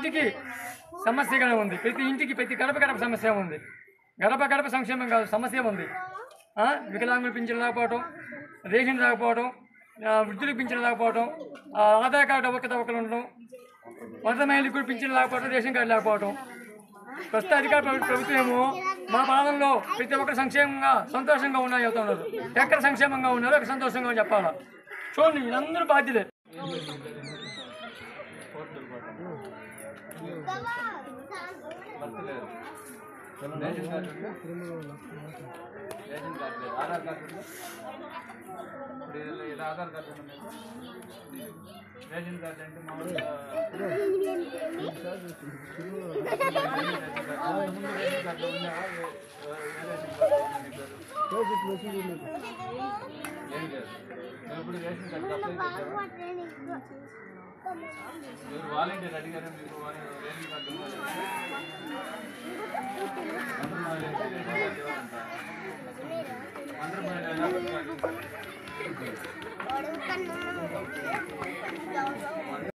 ఇంటికి సమస్యగానే ఉంది. ప్రతి ఇంటికి ప్రతి గడప సమస్య ఉంది. గడప సంక్షేమం కాదు, సమస్య ఉంది. వికలాంగులు పింఛను రాకపోవడం, రేషన్ రాకపోవడం, వృద్ధులకు పింఛను రాకపోవడం, ఆధార్ కార్డు ఒక్కరు ఉండడం, 100 మైళ్ళకి కూడా పింఛను రాకపోవడం, రేషన్ కార్డు లేకపోవడం. ప్రస్తుత అధికార ప్రభుత్వం ఏమో మా పాలనలో ప్రతి ఒక్కరు సంక్షేమంగా సంతోషంగా ఉన్నాయి అవుతున్నారు. ఎక్కడ సంక్షేమంగా ఉన్నారో అక్కడ సంతోషంగా చెప్పాలా. చూడండి, వీళ్ళందరూ బాధ్యులే. ఆధార్ కార్డు ఇలా ఆధార్ కార్డు రేషన్ కార్డు అంటే మామూలుగా ఏం లేదు. ఇప్పుడు రేషన్ కార్డు అప్లై చేశారు, వాలంటీర్ అడిగారు మీకు రేషన్ కార్డు అందరూ